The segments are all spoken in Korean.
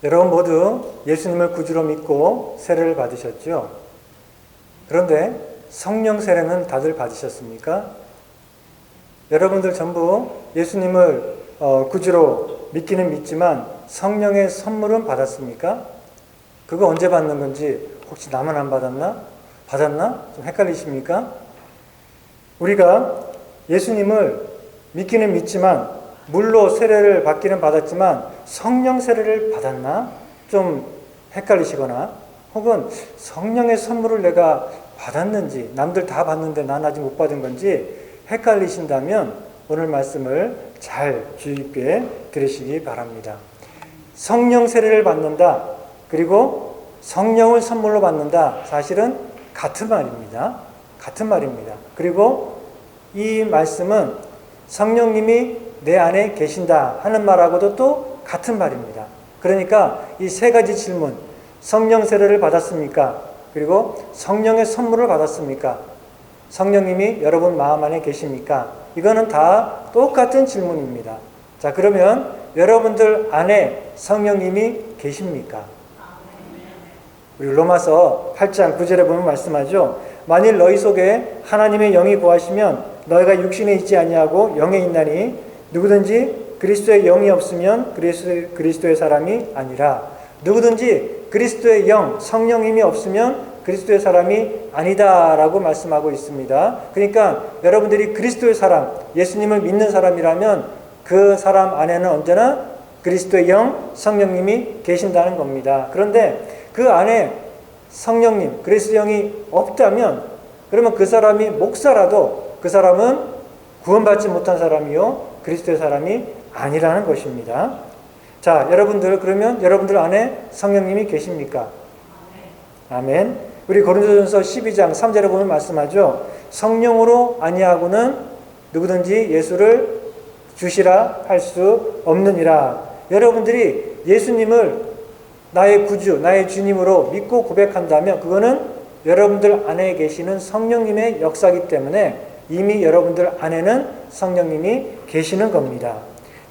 여러분 모두 예수님을 구주로 믿고 세례를 받으셨죠? 그런데 성령 세례는 다들 받으셨습니까? 여러분들 전부 예수님을 구주로 믿기는 믿지만 성령의 선물은 받았습니까? 그거 언제 받는 건지 혹시 나만 안 받았나? 받았나? 좀 헷갈리십니까? 우리가 예수님을 믿기는 믿지만 물로 세례를 받기는 받았지만 성령 세례를 받았나? 좀 헷갈리시거나 혹은 성령의 선물을 내가 받았는지 남들 다 받는데 난 아직 못 받은 건지 헷갈리신다면 오늘 말씀을 잘 주의 깊게 들으시기 바랍니다. 성령 세례를 받는다 그리고 성령을 선물로 받는다 사실은 같은 말입니다. 같은 말입니다. 그리고 이 말씀은 성령님이 내 안에 계신다 하는 말하고도 또 같은 말입니다. 그러니까 이 세 가지 질문, 성령 세례를 받았습니까? 그리고 성령의 선물을 받았습니까? 성령님이 여러분 마음 안에 계십니까? 이거는 다 똑같은 질문입니다. 자, 그러면 여러분들 안에 성령님이 계십니까? 우리 로마서 8장 9절에 보면 말씀하죠. 만일 너희 속에 하나님의 영이 거하시면 너희가 육신에 있지 아니하고 영에 있나니 누구든지 그리스도의 영이 없으면 그리스도의 사람이 아니라 누구든지 그리스도의 영, 성령님이 없으면 그리스도의 사람이 아니다 라고 말씀하고 있습니다. 그러니까 여러분들이 그리스도의 사람, 예수님을 믿는 사람이라면 그 사람 안에는 언제나 그리스도의 영, 성령님이 계신다는 겁니다. 그런데 그 안에 성령님, 그리스도의 영이 없다면 그러면 그 사람이 목사라도 그 사람은 구원받지 못한 사람이요 그리스도의 사람이 아니라는 것입니다. 자, 여러분들 그러면 여러분들 안에 성령님이 계십니까? 아멘. 우리 고린도전서 12장 3절에 보면 말씀하죠. 성령으로 아니하고는 누구든지 예수를 주시라 할 수 없느니라. 여러분들이 예수님을 나의 구주, 나의 주님으로 믿고 고백한다면 그거는 여러분들 안에 계시는 성령님의 역사이기 때문에 이미 여러분들 안에는 성령님이 계시는 겁니다.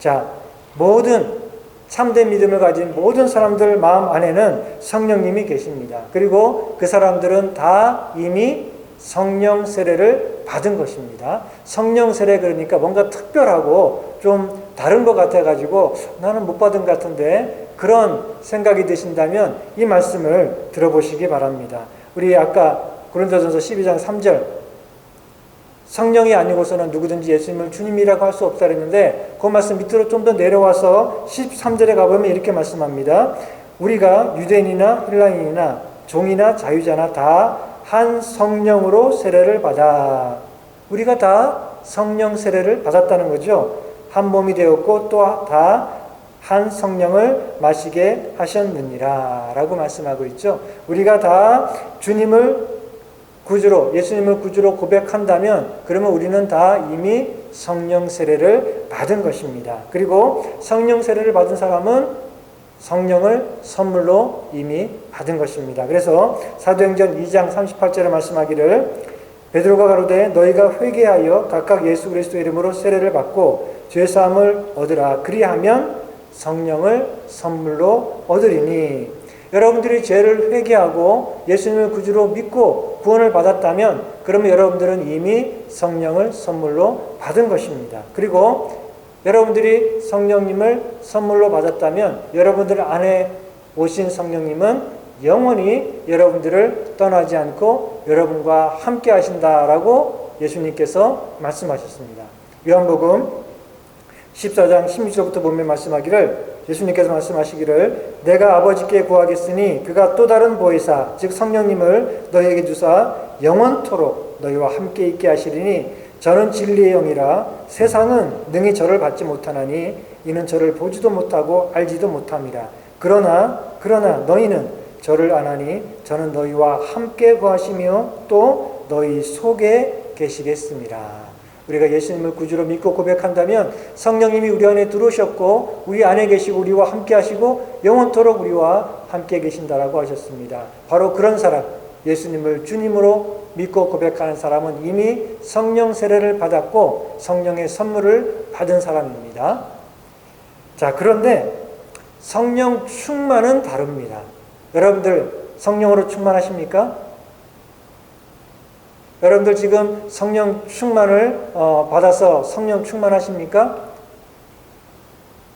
자, 모든 참된 믿음을 가진 모든 사람들 마음 안에는 성령님이 계십니다. 그리고 그 사람들은 다 이미 성령 세례를 받은 것입니다. 성령 세례 그러니까 뭔가 특별하고 좀 다른 것 같아가지고 나는 못 받은 것 같은데 그런 생각이 드신다면 이 말씀을 들어보시기 바랍니다. 우리 아까 고린도전서 12장 3절 성령이 아니고서는 누구든지 예수님을 주님이라고 할 수 없다 그랬는데 그 말씀 밑으로 좀 더 내려와서 13절에 가보면 이렇게 말씀합니다. 우리가 유대인이나 헬라인이나 종이나 자유자나 다 한 성령으로 세례를 받아. 우리가 다 성령 세례를 받았다는 거죠. 한 몸이 되었고 또 다 한 성령을 마시게 하셨느니라 라고 말씀하고 있죠. 우리가 다 주님을 구주로, 예수님을 구주로 고백한다면 그러면 우리는 다 이미 성령 세례를 받은 것입니다. 그리고 성령 세례를 받은 사람은 성령을 선물로 이미 받은 것입니다. 그래서 사도행전 2장 38절에 말씀하기를 베드로가 가로되 너희가 회개하여 각각 예수 그리스도의 이름으로 세례를 받고 죄사함을 얻으라. 그리하면 성령을 선물로 얻으리니. 여러분들이 죄를 회개하고 예수님을 구주로 믿고 구원을 받았다면 그러면 여러분들은 이미 성령을 선물로 받은 것입니다. 그리고 여러분들이 성령님을 선물로 받았다면 여러분들 안에 오신 성령님은 영원히 여러분들을 떠나지 않고 여러분과 함께 하신다라고 예수님께서 말씀하셨습니다. 요한복음 14장 16절부터 보면 말씀하기를 예수님께서 말씀하시기를 내가 아버지께 구하겠으니 그가 또 다른 보혜사 즉 성령님을 너희에게 주사 영원토록 너희와 함께 있게 하시리니 저는 진리의 영이라 세상은 능히 저를 받지 못하나니 이는 저를 보지도 못하고 알지도 못함이라. 그러나 너희는 저를 아나니 저는 너희와 함께 거하시며 또 너희 속에 계시겠습니다. 우리가 예수님을 구주로 믿고 고백한다면 성령님이 우리 안에 들어오셨고 우리 안에 계시고 우리와 함께 하시고 영원토록 우리와 함께 계신다라고 하셨습니다. 바로 그런 사람, 예수님을 주님으로 믿고 고백하는 사람은 이미 성령 세례를 받았고 성령의 선물을 받은 사람입니다. 자, 그런데 성령 충만은 다릅니다. 여러분들 성령으로 충만하십니까? 여러분들 지금 성령 충만을 받아서 성령 충만하십니까?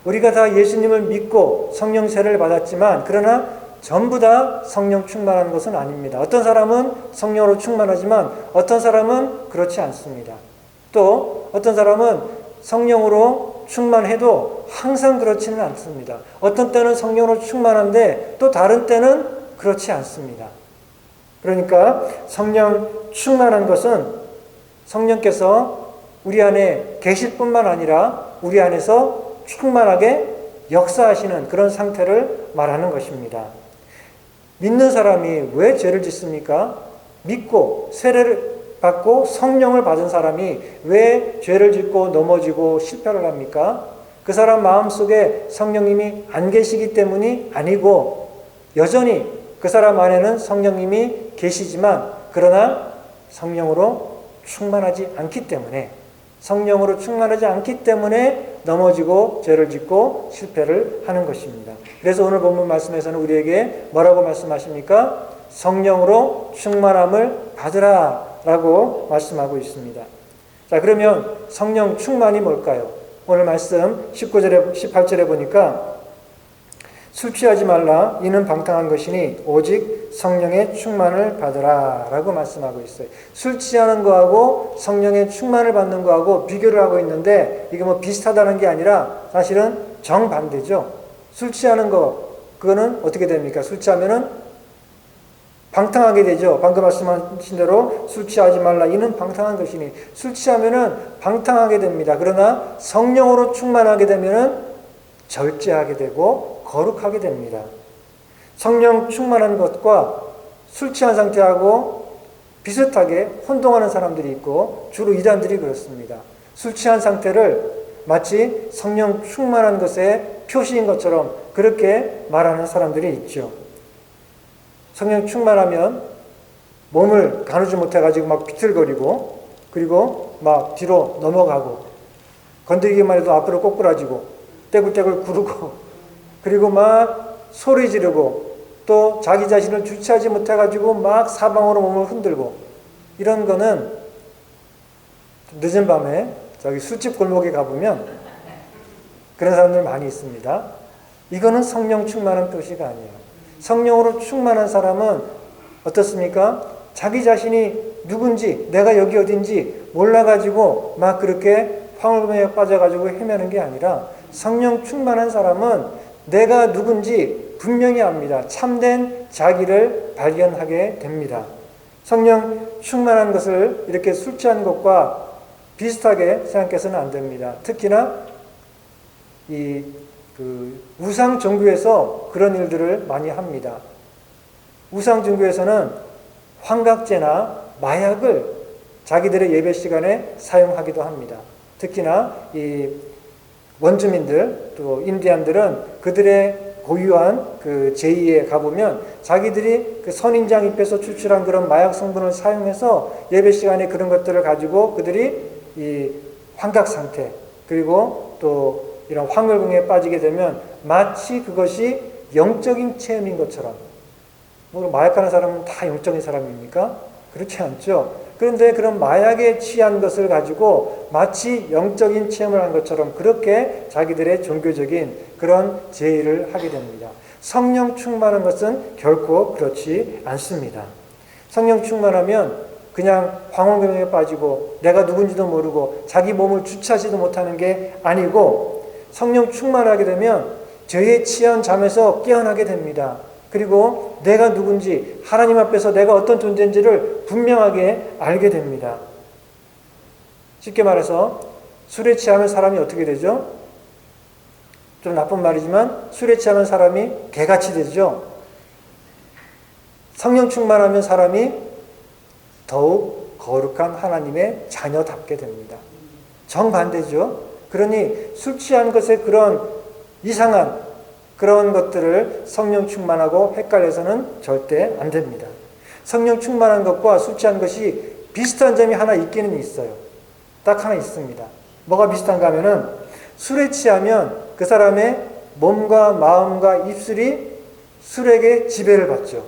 우리가 다 예수님을 믿고 성령 세례를 받았지만 그러나 전부 다 성령 충만한 것은 아닙니다. 어떤 사람은 성령으로 충만하지만 어떤 사람은 그렇지 않습니다. 또 어떤 사람은 성령으로 충만해도 항상 그렇지는 않습니다. 어떤 때는 성령으로 충만한데 또 다른 때는 그렇지 않습니다. 그러니까 성령 충만한 것은 성령께서 우리 안에 계실 뿐만 아니라 우리 안에서 충만하게 역사하시는 그런 상태를 말하는 것입니다. 믿는 사람이 왜 죄를 짓습니까? 믿고 세례를 받고 성령을 받은 사람이 왜 죄를 짓고 넘어지고 실패를 합니까? 그 사람 마음속에 성령님이 안 계시기 때문이 아니고 여전히 그 사람 안에는 성령님이 계시지만 그러나 성령으로 충만하지 않기 때문에 넘어지고 죄를 짓고 실패를 하는 것입니다. 그래서 오늘 본문 말씀에서는 우리에게 뭐라고 말씀하십니까? 성령으로 충만함을 받으라 라고 말씀하고 있습니다. 자, 그러면 성령 충만이 뭘까요? 오늘 말씀 19절에 18절에 보니까 술 취하지 말라 이는 방탕한 것이니 오직 성령의 충만을 받으라 라고 말씀하고 있어요. 술 취하는 거하고 성령의 충만을 받는 거하고 비교를 하고 있는데 이게 뭐 비슷하다는 게 아니라 사실은 정반대죠. 술 취하는 거 그거는 어떻게 됩니까? 술 취하면은 방탕하게 되죠. 방금 말씀하신 대로 술 취하지 말라 이는 방탕한 것이니 술 취하면은 방탕하게 됩니다. 그러나 성령으로 충만하게 되면은 절제하게 되고 거룩하게 됩니다. 성령 충만한 것과 술 취한 상태하고 비슷하게 혼동하는 사람들이 있고 주로 이단들이 그렇습니다. 술 취한 상태를 마치 성령 충만한 것의 표시인 것처럼 그렇게 말하는 사람들이 있죠. 성령 충만하면 몸을 가누지 못해가지고 막 비틀거리고 그리고 막 뒤로 넘어가고 건드리기만 해도 앞으로 꼬꾸라지고 떼굴떼굴 구르고 그리고 막 소리 지르고 또 자기 자신을 주체하지 못해가지고 막 사방으로 몸을 흔들고 이런 거는 늦은 밤에 저기 술집 골목에 가보면 그런 사람들 많이 있습니다. 이거는 성령 충만한 표시가 아니에요. 성령으로 충만한 사람은 어떻습니까? 자기 자신이 누군지 내가 여기 어딘지 몰라가지고 막 그렇게 황홀금에 빠져가지고 헤매는 게 아니라 성령 충만한 사람은 내가 누군지 분명히 압니다. 참된 자기를 발견하게 됩니다. 성령 충만한 것을 이렇게 술 취한 것과 비슷하게 생각해서는 안 됩니다. 특히나 우상 종교에서 그런 일들을 많이 합니다. 우상 종교에서는 환각제나 마약을 자기들의 예배 시간에 사용하기도 합니다. 특히나 이 원주민들 또 인디안들은 그들의 고유한 그 제의에 가보면 자기들이 그 선인장 잎에서 추출한 그런 마약 성분을 사용해서 예배 시간에 그런 것들을 가지고 그들이 이 환각 상태 그리고 또 이런 황홀궁에 빠지게 되면 마치 그것이 영적인 체험인 것처럼 뭐 마약하는 사람은 다 영적인 사람입니까? 그렇지 않죠. 그런데 그런 마약에 취한 것을 가지고 마치 영적인 체험을 한 것처럼 그렇게 자기들의 종교적인 그런 제의를 하게 됩니다. 성령 충만한 것은 결코 그렇지 않습니다. 성령 충만하면 그냥 황홀금에 빠지고 내가 누군지도 모르고 자기 몸을 주체하지도 못하는 게 아니고 성령 충만하게 되면 죄에 취한 잠에서 깨어나게 됩니다. 그리고 내가 누군지 하나님 앞에서 내가 어떤 존재인지를 분명하게 알게 됩니다. 쉽게 말해서 술에 취하면 사람이 어떻게 되죠? 좀 나쁜 말이지만 술에 취하면 사람이 개같이 되죠. 성령 충만하면 사람이 더욱 거룩한 하나님의 자녀답게 됩니다. 정반대죠. 그러니 술 취한 것의 그런 이상한 그런 것들을 성령 충만하고 헷갈려서는 절대 안 됩니다. 성령 충만한 것과 술 취한 것이 비슷한 점이 하나 있기는 있어요. 딱 하나 있습니다. 뭐가 비슷한가 하면은 술에 취하면 그 사람의 몸과 마음과 입술이 술에게 지배를 받죠.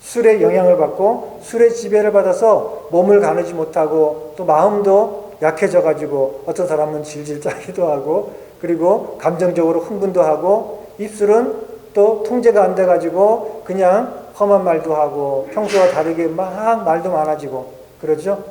술의 영향을 받고 술의 지배를 받아서 몸을 가누지 못하고 또 마음도 약해져 가지고 어떤 사람은 질질 짜기도 하고 그리고 감정적으로 흥분도 하고 입술은 또 통제가 안 돼 가지고 그냥 험한 말도 하고 평소와 다르게 막 말도 많아지고 그러죠.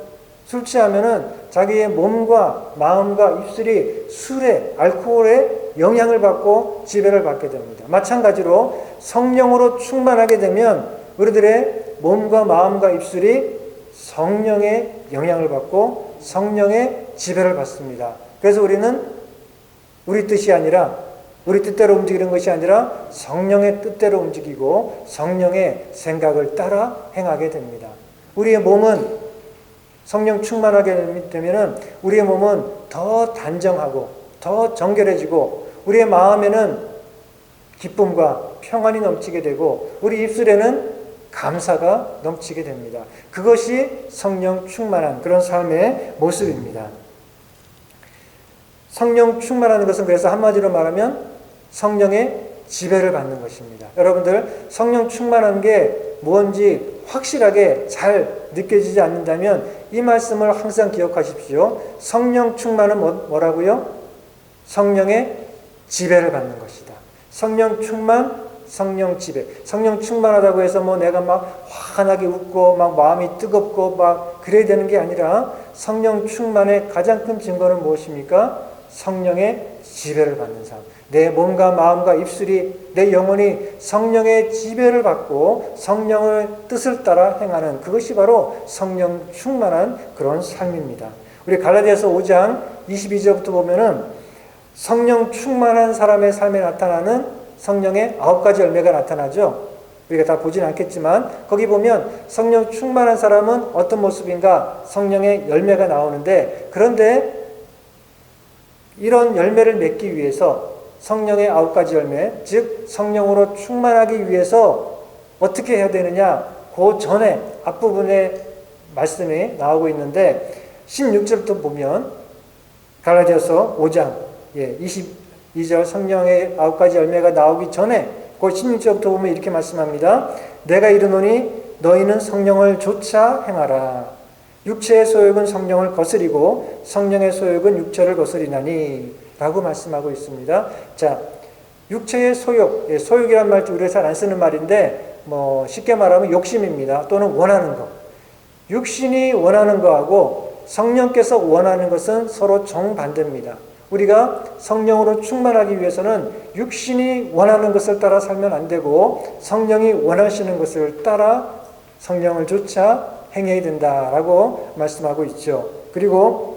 술 취하면은 자기의 몸과 마음과 입술이 술에 알코올에 영향을 받고 지배를 받게 됩니다. 마찬가지로 성령으로 충만하게 되면 우리들의 몸과 마음과 입술이 성령의 영향을 받고 성령의 지배를 받습니다. 그래서 우리는 우리 뜻이 아니라 우리 뜻대로 움직이는 것이 아니라 성령의 뜻대로 움직이고 성령의 생각을 따라 행하게 됩니다. 우리의 몸은 성령 충만하게 되면 우리의 몸은 더 단정하고 더 정결해지고 우리의 마음에는 기쁨과 평안이 넘치게 되고 우리 입술에는 감사가 넘치게 됩니다. 그것이 성령 충만한 그런 삶의 모습입니다. 성령 충만하는 것은 그래서 한마디로 말하면 성령의 지배를 받는 것입니다. 여러분들 성령 충만한 게 뭔지 확실하게 잘 느껴지지 않는다면 이 말씀을 항상 기억하십시오. 성령 충만은 뭐라고요? 성령의 지배를 받는 것이다. 성령 충만, 성령 지배. 성령 충만하다고 해서 내가 막 환하게 웃고 막 마음이 뜨겁고 막 그래야 되는 게 아니라 성령 충만의 가장 큰 증거는 무엇입니까? 성령의 지배를 받는 삶. 내 몸과 마음과 입술이 내 영혼이 성령의 지배를 받고 성령의 뜻을 따라 행하는 그것이 바로 성령 충만한 그런 삶입니다. 우리 갈라디아서 5장 22절부터 보면은 성령 충만한 사람의 삶에 나타나는 성령의 9가지 열매가 나타나죠. 우리가 다 보진 않겠지만 거기 보면 성령 충만한 사람은 어떤 모습인가 성령의 열매가 나오는데 그런데 이런 열매를 맺기 위해서 성령의 9가지 열매, 즉 성령으로 충만하기 위해서 어떻게 해야 되느냐 그 전에 앞부분에 말씀이 나오고 있는데 16절부터 보면 갈라디아서 5장 22절 성령의 9가지 열매가 나오기 전에 그 16절부터 보면 이렇게 말씀합니다. 내가 이르노니 너희는 성령을 조차 행하라. 육체의 소욕은 성령을 거스리고 성령의 소욕은 육체를 거스리나니 라고 말씀하고 있습니다. 자, 육체의 소욕, 소욕이란 말 우리가 잘 안 쓰는 말인데 쉽게 말하면 욕심입니다. 또는 원하는 것. 육신이 원하는 거하고 성령께서 원하는 것은 서로 정반대입니다. 우리가 성령으로 충만하기 위해서는 육신이 원하는 것을 따라 살면 안 되고 성령이 원하시는 것을 따라 성령을 쫓아 행해야 된다라고 말씀하고 있죠. 그리고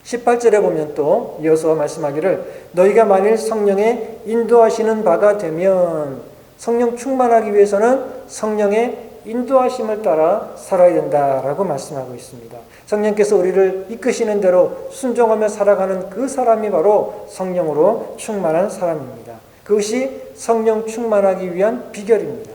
18절에 보면 또 이어서 말씀하기를 너희가 만일 성령의 인도하시는 바가 되면 성령 충만하기 위해서는 성령의 인도하심을 따라 살아야 된다라고 말씀하고 있습니다. 성령께서 우리를 이끄시는 대로 순종하며 살아가는 그 사람이 바로 성령으로 충만한 사람입니다. 그것이 성령 충만하기 위한 비결입니다.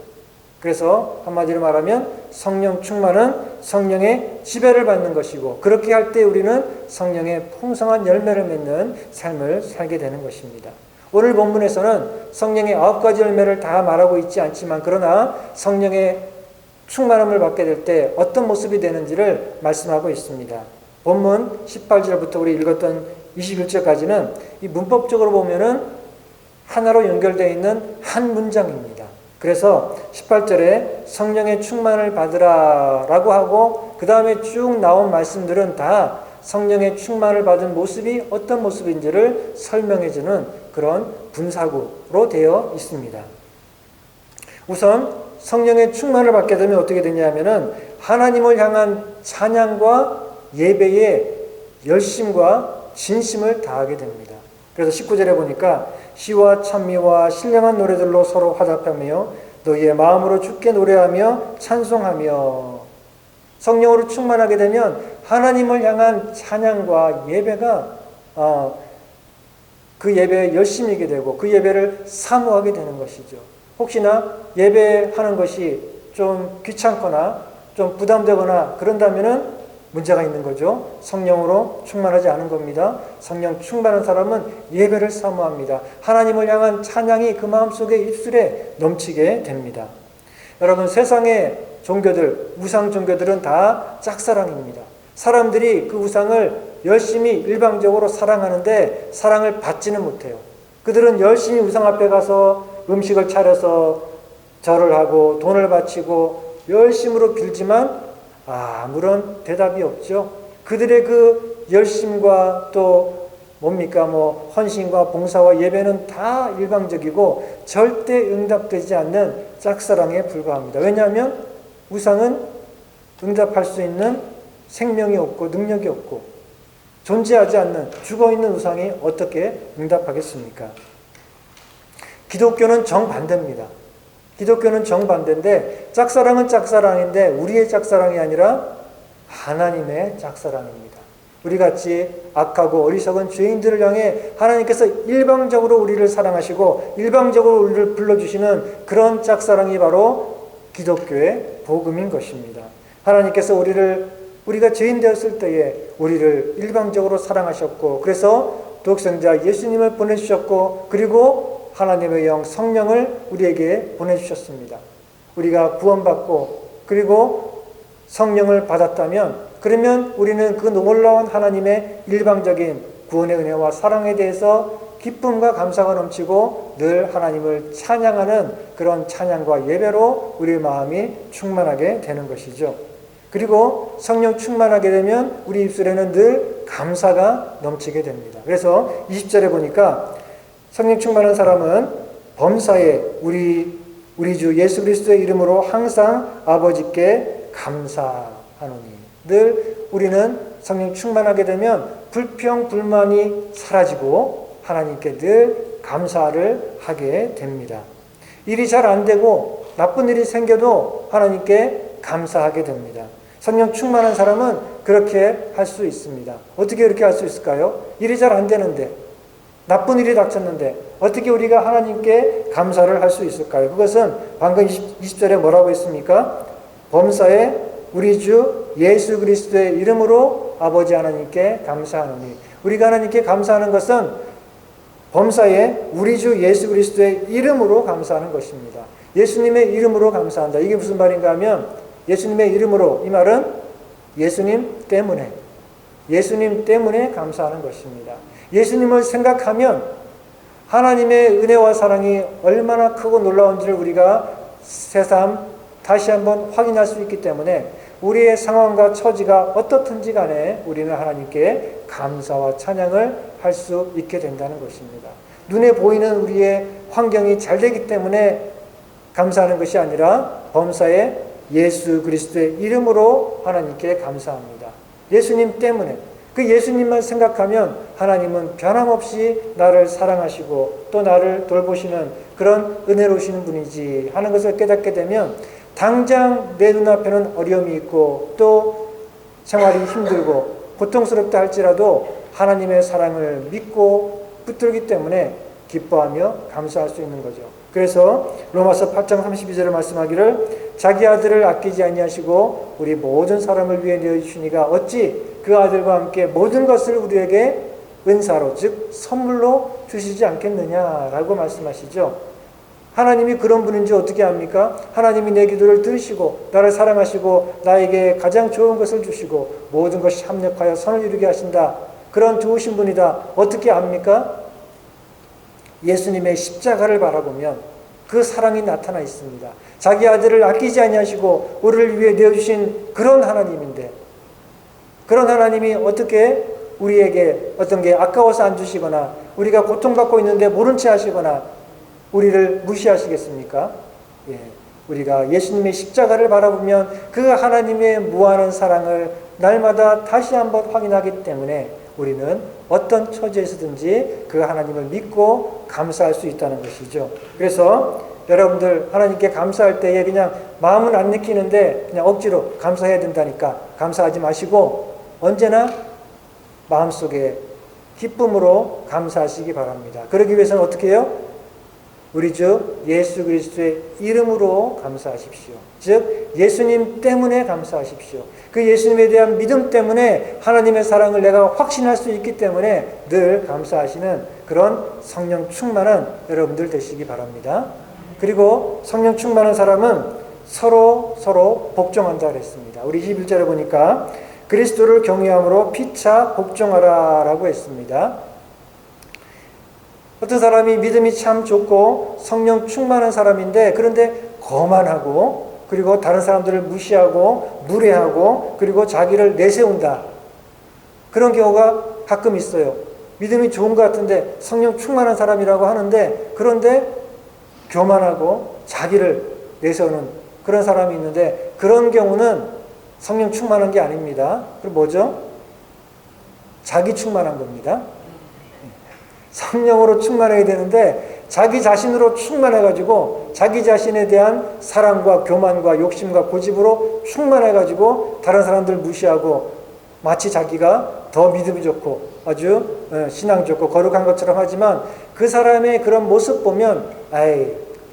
그래서 한마디로 말하면 성령 충만은 성령의 지배를 받는 것이고 그렇게 할 때 우리는 성령의 풍성한 열매를 맺는 삶을 살게 되는 것입니다. 오늘 본문에서는 성령의 9가지 열매를 다 말하고 있지 않지만 그러나 성령의 충만함을 받게 될 때 어떤 모습이 되는지를 말씀하고 있습니다. 본문 18절부터 우리 읽었던 21절까지는 이 문법적으로 보면은 하나로 연결되어 있는 한 문장입니다. 그래서 18절에 성령의 충만을 받으라 라고 하고 그 다음에 쭉 나온 말씀들은 다 성령의 충만을 받은 모습이 어떤 모습인지를 설명해주는 그런 분사구로 되어 있습니다. 우선 성령의 충만을 받게 되면 어떻게 되냐면은 하나님을 향한 찬양과 예배의 열심과 진심을 다하게 됩니다. 그래서 19절에 보니까 시와 찬미와 신령한 노래들로 서로 화답하며 너희의 마음으로 주께 노래하며 찬송하며 성령으로 충만하게 되면 하나님을 향한 찬양과 예배가 그 예배에 열심이게 되고 그 예배를 사모하게 되는 것이죠. 혹시나 예배하는 것이 좀 귀찮거나 좀 부담되거나 그런다면은 문제가 있는 거죠. 성령으로 충만하지 않은 겁니다. 성령 충만한 사람은 예배를 사모합니다. 하나님을 향한 찬양이 그 마음속에 입술에 넘치게 됩니다. 여러분, 세상의 종교들, 우상 종교들은 다 짝사랑입니다. 사람들이 그 우상을 열심히 일방적으로 사랑하는데 사랑을 받지는 못해요. 그들은 열심히 우상 앞에 가서 음식을 차려서 절을 하고 돈을 바치고 열심으로 빌지만 아무런 대답이 없죠. 그들의 그 열심과 또 뭡니까 헌신과 봉사와 예배는 다 일방적이고 절대 응답되지 않는 짝사랑에 불과합니다. 왜냐하면 우상은 응답할 수 있는 생명이 없고 능력이 없고 존재하지 않는 죽어있는 우상이 어떻게 응답하겠습니까? 기독교는 정반대입니다. 기독교는 정반대인데 짝사랑은 짝사랑인데 우리의 짝사랑이 아니라 하나님의 짝사랑입니다. 우리같이 악하고 어리석은 죄인들을 향해 하나님께서 일방적으로 우리를 사랑하시고 일방적으로 우리를 불러주시는 그런 짝사랑이 바로 기독교의 복음인 것입니다. 하나님께서 우리가 죄인 되었을 때에 우리를 일방적으로 사랑하셨고 그래서 독생자 예수님을 보내주셨고 그리고 하나님의 영 성령을 우리에게 보내주셨습니다. 우리가 구원받고 그리고 성령을 받았다면 그러면 우리는 그 놀라운 하나님의 일방적인 구원의 은혜와 사랑에 대해서 기쁨과 감사가 넘치고 늘 하나님을 찬양하는 그런 찬양과 예배로 우리의 마음이 충만하게 되는 것이죠. 그리고 성령 충만하게 되면 우리 입술에는 늘 감사가 넘치게 됩니다. 그래서 20절에 보니까 성령 충만한 사람은 범사에 우리 주 예수 그리스도의 이름으로 항상 아버지께 감사하노니. 늘 우리는 성령 충만하게 되면 불평, 불만이 사라지고 하나님께 늘 감사를 하게 됩니다. 일이 잘 안 되고 나쁜 일이 생겨도 하나님께 감사하게 됩니다. 성령 충만한 사람은 그렇게 할 수 있습니다. 어떻게 그렇게 할 수 있을까요? 일이 잘 안 되는데 나쁜 일이 닥쳤는데 어떻게 우리가 하나님께 감사를 할 수 있을까요? 그것은 방금 20절에 뭐라고 했습니까? 범사에 우리 주 예수 그리스도의 이름으로 아버지 하나님께 감사하노니. 우리가 하나님께 감사하는 것은 범사에 우리 주 예수 그리스도의 이름으로 감사하는 것입니다. 예수님의 이름으로 감사한다. 이게 무슨 말인가 하면 예수님의 이름으로, 이 말은 예수님 때문에 감사하는 것입니다. 예수님을 생각하면 하나님의 은혜와 사랑이 얼마나 크고 놀라운지를 우리가 새삼 다시 한번 확인할 수 있기 때문에 우리의 상황과 처지가 어떻든지 간에 우리는 하나님께 감사와 찬양을 할 수 있게 된다는 것입니다. 눈에 보이는 우리의 환경이 잘 되기 때문에 감사하는 것이 아니라 범사에 예수 그리스도의 이름으로 하나님께 감사합니다. 예수님 때문에. 그 예수님만 생각하면 하나님은 변함없이 나를 사랑하시고 또 나를 돌보시는 그런 은혜로우신 분이지 하는 것을 깨닫게 되면 당장 내 눈앞에는 어려움이 있고 또 생활이 힘들고 고통스럽다 할지라도 하나님의 사랑을 믿고 붙들기 때문에 기뻐하며 감사할 수 있는 거죠. 그래서 로마서 8장 32절에 말씀하기를 자기 아들을 아끼지 아니하시고 우리 모든 사람을 위해 내어주시니가 어찌 그 아들과 함께 모든 것을 우리에게 은사로 즉 선물로 주시지 않겠느냐라고 말씀하시죠. 하나님이 그런 분인지 어떻게 압니까? 하나님이 내 기도를 들으시고 나를 사랑하시고 나에게 가장 좋은 것을 주시고 모든 것이 합력하여 선을 이루게 하신다. 그런 좋으신 분이다. 어떻게 압니까? 예수님의 십자가를 바라보면 그 사랑이 나타나 있습니다. 자기 아들을 아끼지 아니하시고 우리를 위해 내어주신 그런 하나님인데 그런 하나님이 어떻게 우리에게 어떤 게 아까워서 안 주시거나 우리가 고통받고 있는데 모른 채 하시거나 우리를 무시하시겠습니까? 예, 우리가 예수님의 십자가를 바라보면 그 하나님의 무한한 사랑을 날마다 다시 한번 확인하기 때문에 우리는 어떤 처지에서든지 그 하나님을 믿고 감사할 수 있다는 것이죠. 그래서 여러분들 하나님께 감사할 때에 그냥 마음은 안 느끼는데 그냥 억지로 감사해야 된다니까 감사하지 마시고 언제나 마음속에 기쁨으로 감사하시기 바랍니다. 그러기 위해서는 어떻게 해요? 우리 주 예수 그리스도의 이름으로 감사하십시오. 즉 예수님 때문에 감사하십시오. 그 예수님에 대한 믿음 때문에 하나님의 사랑을 내가 확신할 수 있기 때문에 늘 감사하시는 그런 성령 충만한 여러분들 되시기 바랍니다. 그리고 성령 충만한 사람은 서로 복종한다 그랬습니다. 우리 21절에 보니까 그리스도를 경외함으로 피차 복종하라라고 했습니다. 어떤 사람이 믿음이 참 좋고 성령 충만한 사람인데 그런데 거만하고 그리고 다른 사람들을 무시하고 무례하고 그리고 자기를 내세운다. 그런 경우가 가끔 있어요. 믿음이 좋은 것 같은데 성령 충만한 사람이라고 하는데 그런데 교만하고 자기를 내세우는 그런 사람이 있는데 그런 경우는 성령 충만한 게 아닙니다. 그럼 뭐죠? 자기 충만한 겁니다. 성령으로 충만해야 되는데 자기 자신으로 충만해가지고 자기 자신에 대한 사랑과 교만과 욕심과 고집으로 충만해가지고 다른 사람들 무시하고 마치 자기가 더 믿음이 좋고 아주 신앙 좋고 거룩한 것처럼 하지만 그 사람의 그런 모습 보면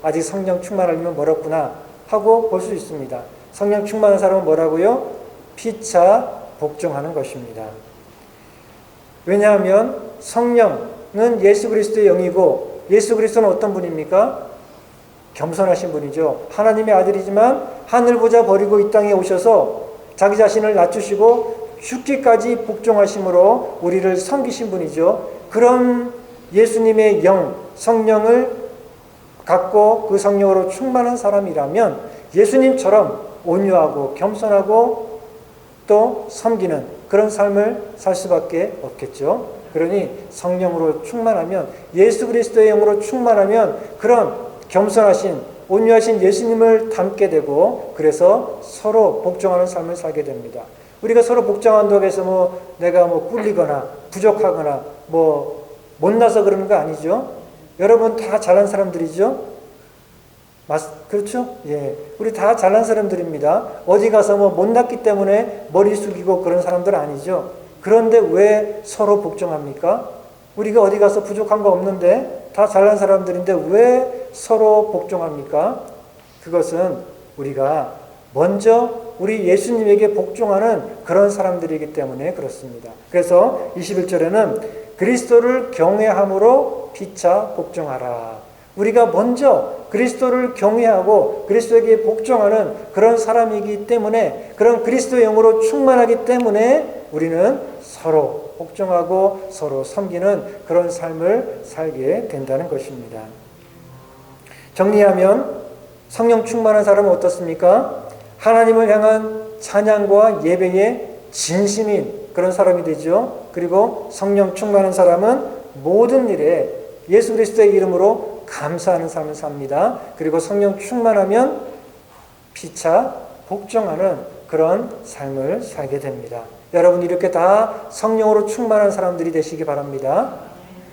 아직 성령 충만하려면 멀었구나 하고 볼 수 있습니다. 성령 충만한 사람은 뭐라고요? 피차 복종하는 것입니다. 왜냐하면 성령은 예수 그리스도의 영이고 예수 그리스도는 어떤 분입니까? 겸손하신 분이죠. 하나님의 아들이지만 하늘 보좌 버리고 이 땅에 오셔서 자기 자신을 낮추시고 죽기까지 복종하심으로 우리를 섬기신 분이죠. 그런 예수님의 영, 성령을 갖고 그 성령으로 충만한 사람이라면 예수님처럼 온유하고 겸손하고 또 섬기는 그런 삶을 살 수밖에 없겠죠. 그러니 성령으로 충만하면 예수 그리스도의 영으로 충만하면 그런 겸손하신 온유하신 예수님을 닮게 되고 그래서 서로 복종하는 삶을 살게 됩니다. 우리가 서로 복종한다고 해서 내가 꿀리거나 부족하거나 못나서 그러는 거 아니죠. 여러분 다 잘난 사람들이죠. 그렇죠? 예. 우리 다 잘난 사람들입니다. 어디 가서 못났기 때문에 머리 숙이고 그런 사람들 아니죠. 그런데 왜 서로 복종합니까? 우리가 어디 가서 부족한 거 없는데 다 잘난 사람들인데 왜 서로 복종합니까? 그것은 우리가 먼저 우리 예수님에게 복종하는 그런 사람들이기 때문에 그렇습니다. 그래서 21절에는 그리스도를 경외함으로 피차 복종하라. 우리가 먼저 그리스도를 경외하고 그리스도에게 복종하는 그런 사람이기 때문에 그런 그리스도의 영으로 충만하기 때문에 우리는 서로 복종하고 서로 섬기는 그런 삶을 살게 된다는 것입니다. 정리하면 성령 충만한 사람은 어떻습니까? 하나님을 향한 찬양과 예배에 진심인 그런 사람이 되죠. 그리고 성령 충만한 사람은 모든 일에 예수 그리스도의 이름으로 감사하는 삶을 삽니다. 그리고 성령 충만하면 피차 복종하는 그런 삶을 살게 됩니다. 여러분 이렇게 다 성령으로 충만한 사람들이 되시기 바랍니다.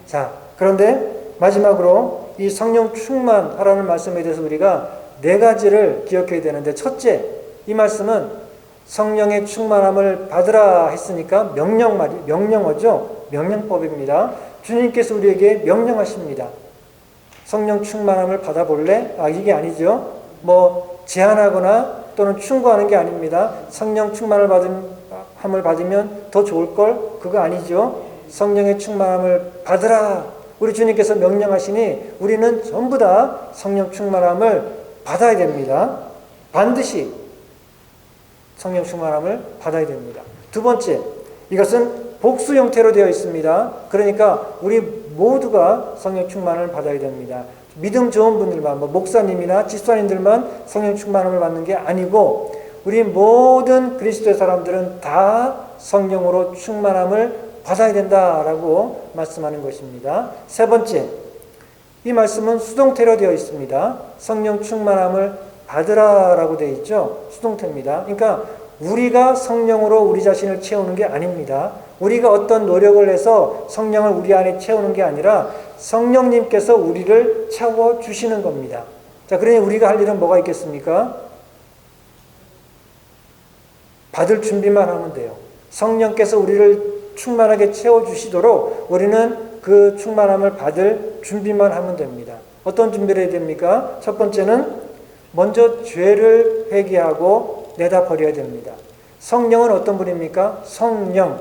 자, 그런데 마지막으로 이 성령 충만하라는 말씀에 대해서 우리가 4가지를 기억해야 되는데 첫째, 이 말씀은 성령의 충만함을 받으라 했으니까 명령어죠. 명령법입니다. 주님께서 우리에게 명령하십니다. 성령 충만함을 받아볼래? 이게 아니죠. 제한하거나 또는 충고하는 게 아닙니다. 성령 충만함을 받으면 더 좋을걸? 그거 아니죠. 성령의 충만함을 받으라. 우리 주님께서 명령하시니 우리는 전부 다 성령 충만함을 받아야 됩니다. 반드시 성령 충만함을 받아야 됩니다. 두 번째, 이것은 복수 형태로 되어 있습니다. 그러니까 우리 모두가 성령 충만을 받아야 됩니다. 믿음 좋은 분들만, 목사님이나 집사님들만 성령 충만함을 받는 게 아니고 우리 모든 그리스도의 사람들은 다 성령으로 충만함을 받아야 된다라고 말씀하는 것입니다. 세 번째, 이 말씀은 수동태로 되어 있습니다. 성령 충만함을 받으라라고 되어 있죠. 수동태입니다. 그러니까 우리가 성령으로 우리 자신을 채우는 게 아닙니다. 우리가 어떤 노력을 해서 성령을 우리 안에 채우는 게 아니라 성령님께서 우리를 채워주시는 겁니다. 자, 그러니 우리가 할 일은 뭐가 있겠습니까? 받을 준비만 하면 돼요. 성령께서 우리를 충만하게 채워주시도록 우리는 그 충만함을 받을 준비만 하면 됩니다. 어떤 준비를 해야 됩니까? 첫 번째는 먼저 죄를 회개하고 내다 버려야 됩니다. 성령은 어떤 분입니까? 성령,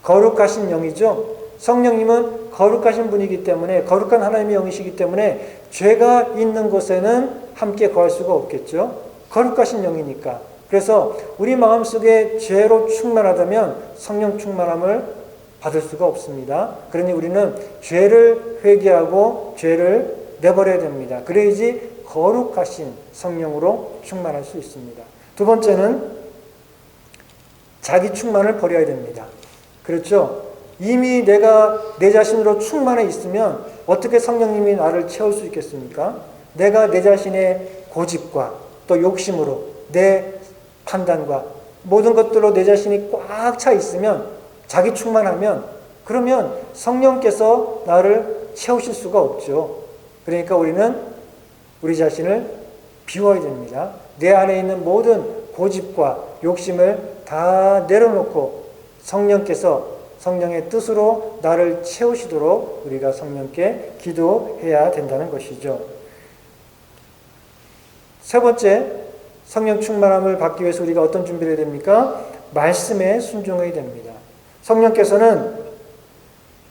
거룩하신 영이죠. 성령님은 거룩하신 분이기 때문에, 거룩한 하나님의 영이시기 때문에 죄가 있는 곳에는 함께 거할 수가 없겠죠. 거룩하신 영이니까. 그래서 우리 마음속에 죄로 충만하다면 성령 충만함을 받을 수가 없습니다. 그러니 우리는 죄를 회개하고 죄를 내버려야 됩니다. 그래야지 거룩하신 성령으로 충만할 수 있습니다. 두 번째는 자기 충만을 버려야 됩니다. 그렇죠? 이미 내가 내 자신으로 충만해 있으면 어떻게 성령님이 나를 채울 수 있겠습니까? 내가 내 자신의 고집과 또 욕심으로 내 판단과 모든 것들로 내 자신이 꽉 차 있으면, 자기 충만하면, 그러면 성령께서 나를 채우실 수가 없죠. 그러니까 우리는 우리 자신을 비워야 됩니다. 내 안에 있는 모든 고집과 욕심을 다 내려놓고 성령께서 성령의 뜻으로 나를 채우시도록 우리가 성령께 기도해야 된다는 것이죠. 세 번째, 성령 충만함을 받기 위해서 우리가 어떤 준비를 해야 됩니까? 말씀에 순종해야 됩니다. 성령께서는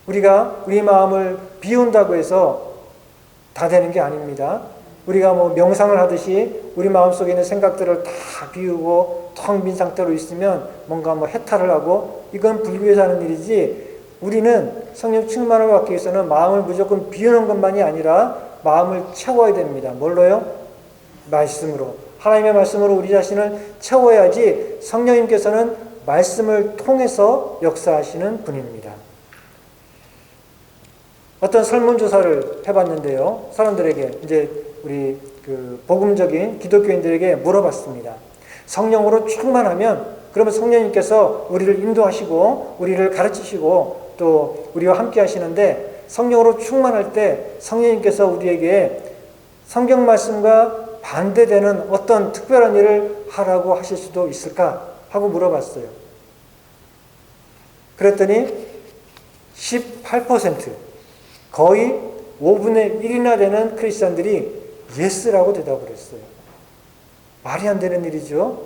우리가 우리 마음을 비운다고 해서 다 되는 게 아닙니다. 우리가 명상을 하듯이 우리 마음속에 있는 생각들을 다 비우고 텅 빈 상태로 있으면 뭔가 해탈을 하고, 이건 불교에서 하는 일이지, 우리는 성령 충만을 받기 위해서는 마음을 무조건 비우는 것만이 아니라 마음을 채워야 됩니다. 뭘로요? 말씀으로. 하나님의 말씀으로 우리 자신을 채워야지 성령님께서는 말씀을 통해서 역사하시는 분입니다. 어떤 설문조사를 해봤는데요. 사람들에게, 이제 우리 복음적인 기독교인들에게 물어봤습니다. 성령으로 충만하면, 그러면 성령님께서 우리를 인도하시고 우리를 가르치시고 또 우리와 함께 하시는데, 성령으로 충만할 때 성령님께서 우리에게 성경 말씀과 반대되는 어떤 특별한 일을 하라고 하실 수도 있을까 하고 물어봤어요. 그랬더니 18%, 거의 5분의 1이나 되는 크리스찬들이 예스라고 대답을 했어요. 말이 안 되는 일이죠.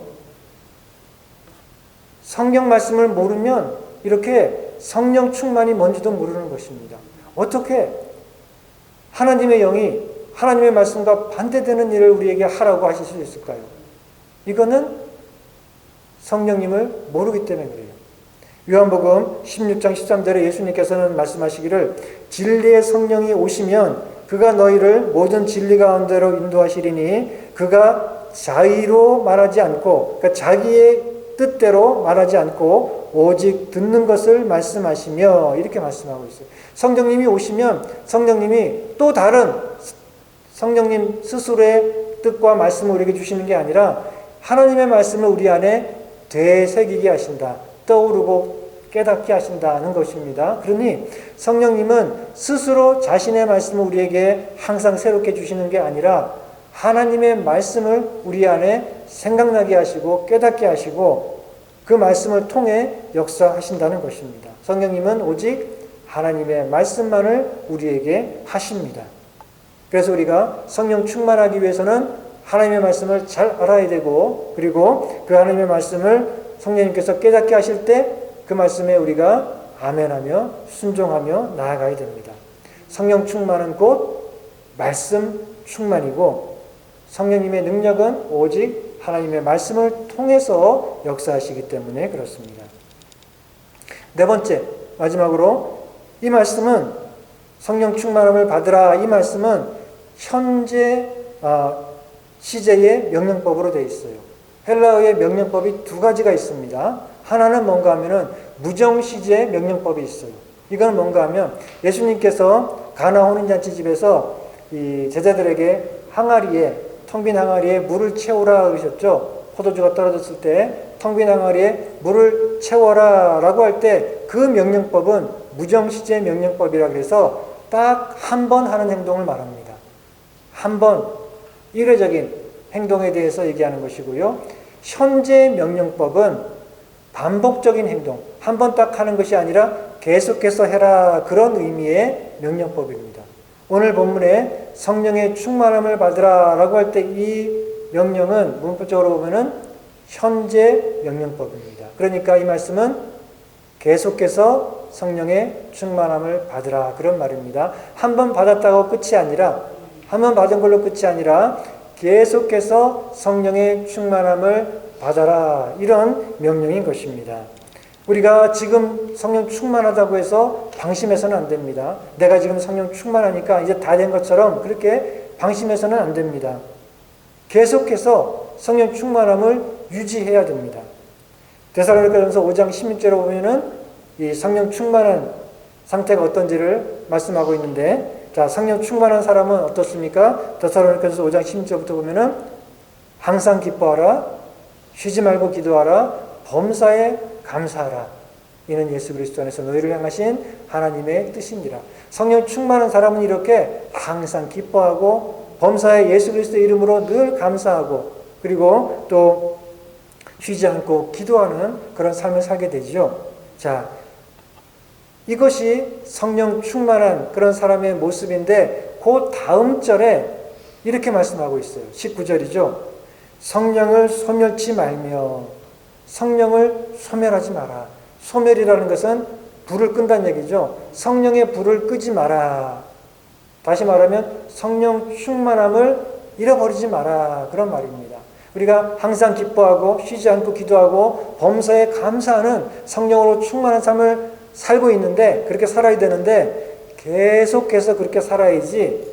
성경 말씀을 모르면 이렇게 성령 충만이 뭔지도 모르는 것입니다. 어떻게 하나님의 영이 하나님의 말씀과 반대되는 일을 우리에게 하라고 하실 수 있을까요? 이거는 성령님을 모르기 때문에 그래요. 요한복음 16장 13절에 예수님께서는 말씀하시기를, 진리의 성령이 오시면 그가 너희를 모든 진리 가운데로 인도하시리니 그가 자의로 말하지 않고, 그러니까 자기의 뜻대로 말하지 않고 오직 듣는 것을 말씀하시며, 이렇게 말씀하고 있어요. 성령님이 오시면 성령님이 또 다른 성령님 스스로의 뜻과 말씀을 우리에게 주시는 게 아니라 하나님의 말씀을 우리 안에 되새기게 하신다. 떠오르고 깨닫게 하신다는 것입니다. 그러니 성령님은 스스로 자신의 말씀을 우리에게 항상 새롭게 주시는 게 아니라 하나님의 말씀을 우리 안에 생각나게 하시고 깨닫게 하시고 그 말씀을 통해 역사하신다는 것입니다. 성령님은 오직 하나님의 말씀만을 우리에게 하십니다. 그래서 우리가 성령 충만하기 위해서는 하나님의 말씀을 잘 알아야 되고, 그리고 그 하나님의 말씀을 성령님께서 깨닫게 하실 때 그 말씀에 우리가 아멘하며 순종하며 나아가야 됩니다. 성령 충만은 곧 말씀 충만이고, 성령님의 능력은 오직 하나님의 말씀을 통해서 역사하시기 때문에 그렇습니다. 네 번째, 마지막으로 이 말씀은, 성령 충만함을 받으라, 이 말씀은 현재 시제의 명령법으로 되어 있어요. 헬라어의 명령법이 두 가지가 있습니다. 하나는 뭔가 하면은 무정시제 명령법이 있어요. 이건 뭔가 하면 예수님께서 가나 혼인잔치 집에서 이 제자들에게 항아리에, 텅 빈 항아리에 물을 채우라 그러셨죠. 포도주가 떨어졌을 때 텅 빈 항아리에 물을 채워라 라고 할 때 그 명령법은 무정시제 명령법이라 그래서 딱 한 번 하는 행동을 말합니다. 한 번, 일회적인 행동에 대해서 얘기하는 것이고요. 현재 명령법은 반복적인 행동, 한 번 딱 하는 것이 아니라 계속해서 해라, 그런 의미의 명령법입니다. 오늘 본문에 성령의 충만함을 받으라 라고 할 때 이 명령은 문법적으로 보면은 현재 명령법입니다. 그러니까 이 말씀은 계속해서 성령의 충만함을 받으라 그런 말입니다. 한 번 받았다고 끝이 아니라, 한 번 받은 걸로 끝이 아니라 계속해서 성령의 충만함을 받아라, 이런 명령인 것입니다. 우리가 지금 성령 충만하다고 해서 방심해서는 안 됩니다. 내가 지금 성령 충만하니까 이제 다 된 것처럼 그렇게 방심해서는 안 됩니다. 계속해서 성령 충만함을 유지해야 됩니다. 데살로니가전서 5장 16절에 보면은 이 성령 충만한 상태가 어떤지를 말씀하고 있는데, 자, 성령 충만한 사람은 어떻습니까? 데살로니가전서 5장 16절부터 보면은 항상 기뻐하라, 쉬지 말고 기도하라, 범사에 감사하라. 이는 예수 그리스도 안에서 너희를 향하신 하나님의 뜻이니라. 성령 충만한 사람은 이렇게 항상 기뻐하고 범사에 예수 그리스도의 이름으로 늘 감사하고, 그리고 또 쉬지 않고 기도하는 그런 삶을 살게 되죠. 자, 이것이 성령 충만한 그런 사람의 모습인데, 그 다음 절에 이렇게 말씀하고 있어요. 19절이죠. 성령을 소멸치 말며, 성령을 소멸하지 마라. 소멸이라는 것은 불을 끈다는 얘기죠. 성령의 불을 끄지 마라. 다시 말하면 성령 충만함을 잃어버리지 마라, 그런 말입니다. 우리가 항상 기뻐하고 쉬지 않고 기도하고 범사에 감사하는 성령으로 충만한 삶을 살고 있는데, 그렇게 살아야 되는데 계속해서 그렇게 살아야지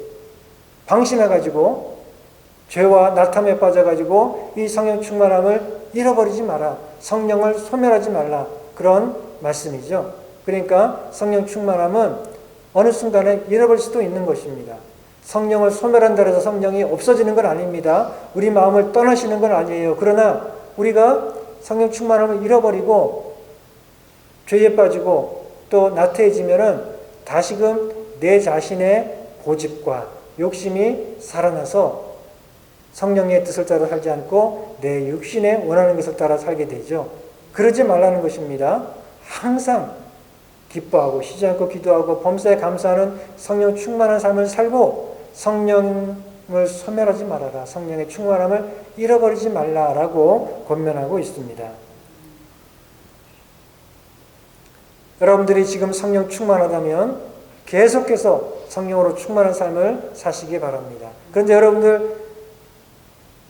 방심해가지고 죄와 나탐에 빠져가지고 이 성령 충만함을 잃어버리지 마라, 성령을 소멸하지 말라, 그런 말씀이죠. 그러니까 성령 충만함은 어느 순간에 잃어버릴 수도 있는 것입니다. 성령을 소멸한다 해서 성령이 없어지는 건 아닙니다. 우리 마음을 떠나시는 건 아니에요. 그러나 우리가 성령 충만함을 잃어버리고 죄에 빠지고 또 나태해지면은 다시금 내 자신의 고집과 욕심이 살아나서 성령의 뜻을 따라 살지 않고 내 육신에 원하는 것을 따라 살게 되죠. 그러지 말라는 것입니다. 항상 기뻐하고 쉬지 않고 기도하고 범사에 감사하는 성령 충만한 삶을 살고 성령을 소멸하지 말아라, 성령의 충만함을 잃어버리지 말라라고 권면하고 있습니다. 여러분들이 지금 성령 충만하다면 계속해서 성령으로 충만한 삶을 사시기 바랍니다. 그런데 여러분들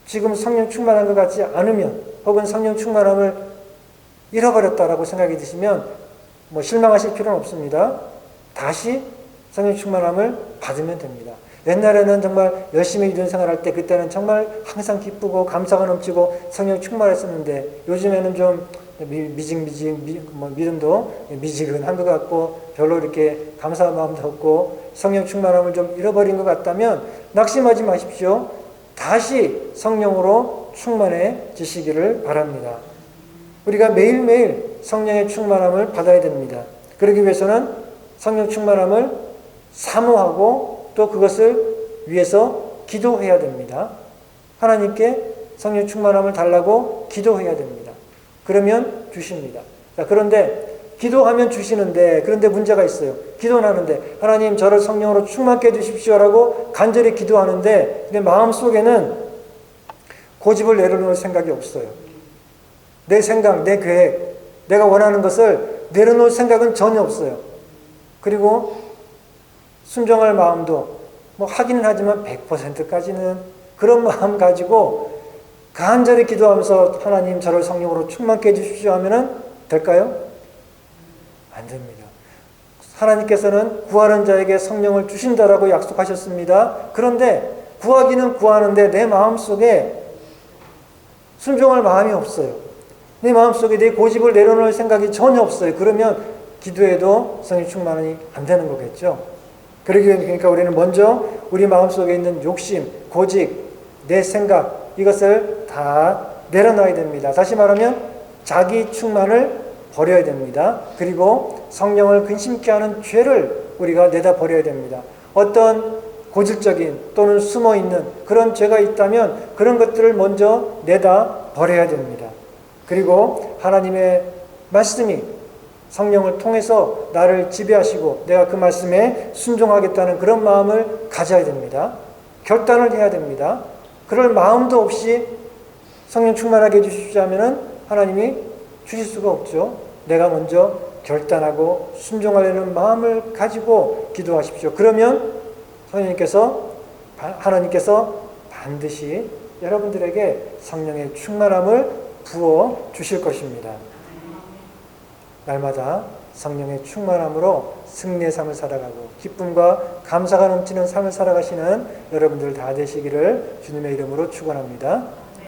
지금 성령 충만한 것 같지 않으면, 혹은 성령 충만함을 잃어버렸다라고 생각이 드시면 실망하실 필요는 없습니다. 다시 성령 충만함을 받으면 됩니다. 옛날에는 정말 열심히 믿음 생활할 때 그때는 정말 항상 기쁘고 감사가 넘치고 성령 충만했었는데, 요즘에는 좀 믿음도 미지근한 것 같고 별로 이렇게 감사한 마음도 없고 성령 충만함을 좀 잃어버린 것 같다면 낙심하지 마십시오. 다시 성령으로 충만해지시기를 바랍니다. 우리가 매일매일 성령의 충만함을 받아야 됩니다. 그러기 위해서는 성령 충만함을 사모하고 또 그것을 위해서 기도해야 됩니다. 하나님께 성령 충만함을 달라고 기도해야 됩니다. 그러면 주십니다. 자, 그런데 기도하면 주시는데, 그런데 문제가 있어요. 기도는 하는데 하나님 저를 성령으로 충만케 해주십시오라고 간절히 기도하는데 내 마음속에는 고집을 내려놓을 생각이 없어요. 내 생각, 내 계획, 내가 원하는 것을 내려놓을 생각은 전혀 없어요. 그리고 순종할 마음도 하기는 하지만 100%까지는 그런 마음 가지고 간절히 기도하면서 하나님 저를 성령으로 충만케 해주십시오 하면은 될까요? 안 됩니다. 하나님께서는 구하는 자에게 성령을 주신다라고 약속하셨습니다. 그런데 구하기는 구하는데 내 마음속에 순종할 마음이 없어요. 내 마음속에 내 고집을 내려놓을 생각이 전혀 없어요. 그러면 기도해도 성령 충만이 안 되는 거겠죠. 그러니까 우리는 먼저 우리 마음속에 있는 욕심, 고집, 내 생각, 이것을 다 내려놔야 됩니다. 다시 말하면 자기 충만을 버려야 됩니다. 그리고 성령을 근심케 하는 죄를 우리가 내다 버려야 됩니다. 어떤 고질적인 또는 숨어있는 그런 죄가 있다면 그런 것들을 먼저 내다 버려야 됩니다. 그리고 하나님의 말씀이 성령을 통해서 나를 지배하시고 내가 그 말씀에 순종하겠다는 그런 마음을 가져야 됩니다. 결단을 해야 됩니다. 그럴 마음도 없이 성령 충만하게 해주시자면 하나님이 주실 수가 없죠. 내가 먼저 결단하고 순종하려는 마음을 가지고 기도하십시오. 그러면 하나님께서 반드시 여러분들에게 성령의 충만함을 부어 주실 것입니다. 날마다 성령의 충만함으로 승리의 삶을 살아가고 기쁨과 감사가 넘치는 삶을 살아가시는 여러분들 다 되시기를 주님의 이름으로 축원합니다.